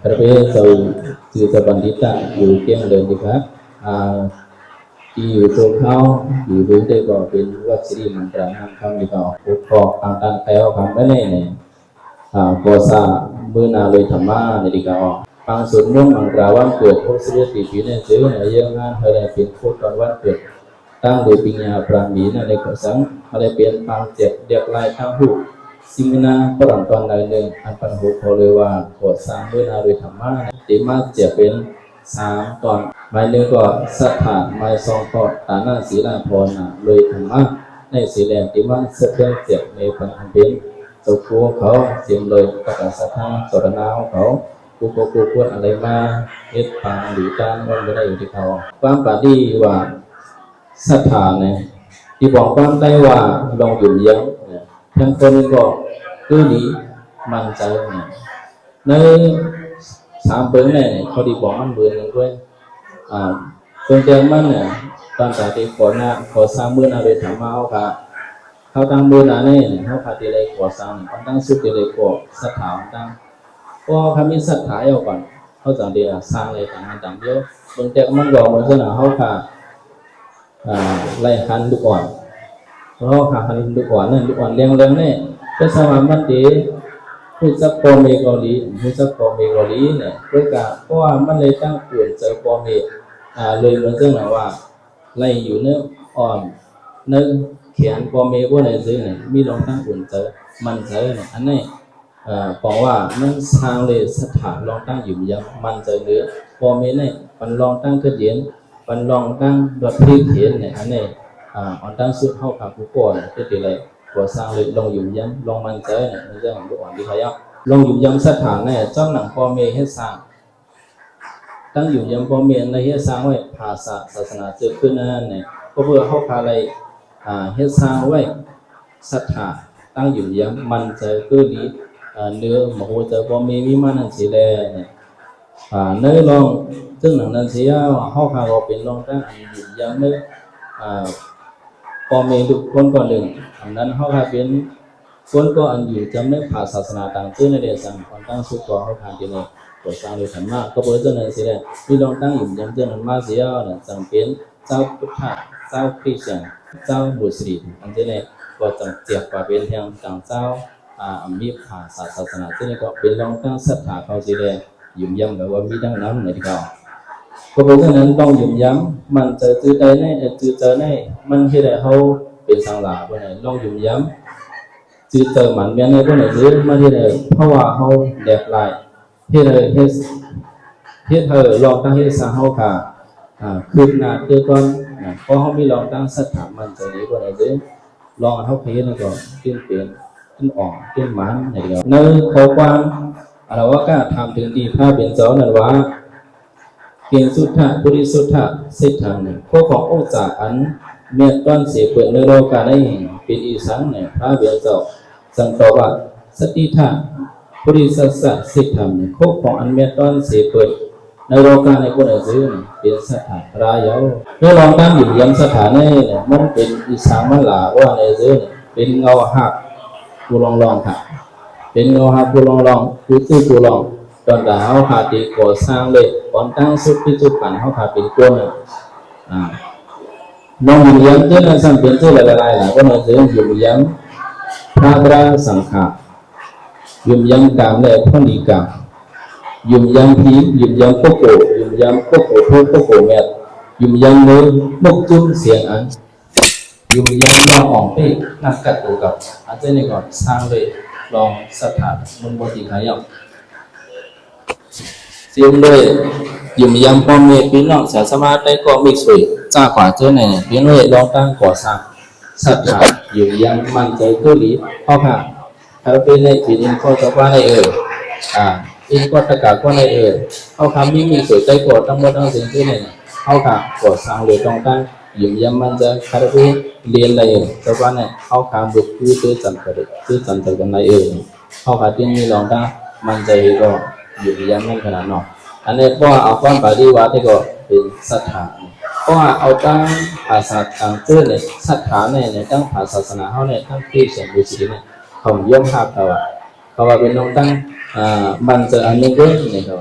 Tapi sau cerita banditaอยู่เกี่ยงเดินดีครับที่อยู่ตัวเขาอยู่ด้วยได้ก็เป็นวัดสิริมันตรานำคำดีก็อุปกรณ์ต่างๆแล้วคำไม่แน่เนี่ยก็สร้างเมื่อนาเลยธรรมะในดีก็บางส่วนมุ่งมันกล่าววันเกิดพระสิริติปีเนี่ยซื้อเนี่ยยังงานอะไรเป็นพูดตอนวันเกิดตั้งโดยปัญญาปราณีนั่นเลยก็สังอะไรเป็นบางเจ็บเด็กลายทั้งหูสิมินาปรำตอนใดหนึ่งอันปัญหาพอเลยว่าก่อสร้างด้วยนาเลยธรรมะติมาเจ็บเป็น3 ตอนหมายนึงก็สัทธาหมาย2 ข้อฐานะศีลภาวนาเลยธรรมะในศีลติมาเสด็จเจ็บในปัญหาเป็นตัวกูเขาเสียมเลยกับสัทธาสรณาเขากูควรอะไรมาเฮ็ดปางหรือการวันไม่ได้อยู่ที่เขาความปาดีว่าศรัทธาเนี่ยที่บอกความได้ว่าลองหยุดยั้งทั้งคนก็คือดีมั่นใจเนี่ยใน3 ปีเนี่ยเขาดีบอกมันเบื่อกันด้วยคนเดิมมันเนี่ยตอนจากที่ขอสร้างเมื่อนาเรถามมาเขาตั้งเมื่อนาเนี่ยเขาพาที่ไรขอสร้างเขาตั้งสุดที่ไรขอศรัทธาตั้งพอเขามีศรัทธาเอาก่อนเขาจากที่สร้างอะไรต่างๆเยอะคนเดิมมันก็เหมือนเสนอเขาค่ะไล่หันลูกอ่อนเพราะหันลูกอ่อนนั่นลูกอ่อนเลี้ยงเนี่ยก็สามารถมันดีผู้จักปอมเกาหลีเนี่ยด้วยการเพราะว่ามันเลยตั้งเปลี่ยนเจอปอมเลยเหมือนเรื่องว่าไล่อยู่เนื้ออ่อนเนื้อแขนปอมพวกไหนซื้อเนี่ยมีลองตั้งเปลี่ยนเจอมันเจอเนี่ยอันนี้บอกว่ามันสร้างเลยสถานลองตั้งอยู่ยังมันเจอเนื้อปอมเนี่ยมันลองตั้งกระเดียนมันลองตั้งดอทพลิกเขียนเนี่ยอันนี้อันตั้งสุดเข้ากับผู้ก่อเนี่ยก็จะเลยก่อสร้างเลยลองอยู่ยังลองมันเจอเนี่ยเรื่องของลูกอ่อนที่เขาอยากลองอยู่ยังสถานเนี่ยเจ้าหนังปอมให้สร้างตั้งอยู่ยังปอมในเฮ็ดสร้างไว้ภาษาศาสนาเกิดขึ้นนั่นเนี่ยก็เพื่อเข้าพาอะไรเฮ็ดสร้างไว้ศรัทธาตั้งอยู่ยังมันเจอคือดีเนื้อหมูเจอปอมวิมานนั่นสิแลเนี่ยเนื้อลองซึ่งหนังนั้นเสียเข้าพาเราเป็นลองตั้งอยู่ยังเนื้อปอมทุกคนก่อนหนึ่งอันนั้นเข้าพาเป็นคนก็อันอยู่จำได้ภาษาศาสนาต่างชื่อในเดชสังคนตั้งสุดก่อเข้าพาที่นี่ก่อสร้างโดยธรรมะก็เพื่อเจ้านั้นสิแหละที่ลองตั้งอยู่ยังเจ้านั้นมาเสียเนี่ยจำเป็นเจ้าพุทธะเจ้าคริสเตียนเจ้ามุสลิมอันที่นี่ก็จำเจียบว่าเป็นทางต่างเจ้ามีภาษาศาสนาที่นี่ก็เป็นลองตั้งศรัทธาเขาสิแหละยุ่มยำแบบว่ามีดังนั้นในที่เขาก็เพื่อเจ้านั้นต้องยุ่มยำมันจะจืดใจในจืดเจอในมันที่ได้เขาเป็นสังหลาพวกนี้ลองยุ่มยำจืดเจอมันเมียในพวกนี้หรือมาที่ได้เพราะว่าเขาแดกลายเฮ็ดลองตั้งเฮ็ดสร้างเฮาค่ะคืบหน้าคือก่อนเพราะเฮามีลองตั้งสถาบันใจดีกว่าได้เด้อลองเฮาเฮ็ดแล้วก็ขึ้นเป็นขึ้นออกขึ้นมันอย่างเดียวในข้อความอะไรว่าก็ทำถึงที่พระเป็นเจ้านั่นว่าเกียงสุทธะบริสุทธะสิทธังพวกขององค์จากอันเมียต้นเสียเปิดในโลกาในเป็นอีสังเนี่ยพระเป็นเจ้าสังตอบว่าสติธะบริสัสสิทธังโคของอันเมตตอนเสียเปิดในโลกาในคนอื่นเป็นสถานรายาวเมื่อลองตั้งอยู่ยังสถานนี้เนี่ยมันเป็นอิสามันหลาว่าในอื่นเป็นเงาหักกูลองค่ะเป็นเงาหักกูลองกูซื้อกูลองตอนดาวขาตีก่อสร้างเลยตอนตั้งสุดที่สุดผ่านเขาขาเป็นก้นลองอยู่ยังเจ้านั้นสั่งเป็นเจ้าหลายๆคนอื่นอยู่ยังพระราสังขารยุ่มยังกามและพนิกามยุ่มยังผียุ่มยังโคโกยุ่มยังโคโกทุกโคโกเม็ดยุ่มยังเนื้อมุกจุ้มเสียงอันยุ่มยังลองออกไปนักกัดตัวกับอาจารย์นี่ก่อนสร้างเลยลองสถานมุนบติขายอกเสียงเลยยุ่มยังพอเมปีน้องสาสมาได้ก็มีสวยจ้ากว่าเจ้าเนี่ยเพียงเลยลองตั้งก่อสร้างสถานยุ่มยังมันใจก็ดีเพราะค่ะถ้าเป็นในปีนี้ก็จะว่าในอินก็ตะกาก็ในเขาคำมีสวยใจกอดทั้งหมดทั้งสิ่งที่เนี่ยเขาค่ะกอดสร้างเลยตรงกันยิ่งย้ำมันจะคาราบีเรียนอะไรจะว่าเนี่ยเขาคำบุกคือจันทร์กันในเขาค่ะที่มีลองได้มันใจก็ยิ่งย้ำมันขนาดนั้นอันนี้เพราะเอาความปฏิวัติก็เป็นสถานเพราะเอาตั้งภาษาต่างเจ้าเนี่ยสถานเนี่ยตั้งภาษาศาสนาเขาเนี่ยตั้งที่เสียงบุษเนี่ยเขาย่อมหักเขาว่าเป็นน้องตั้งมันจะอันนี้ด้วยเนี่ยเขา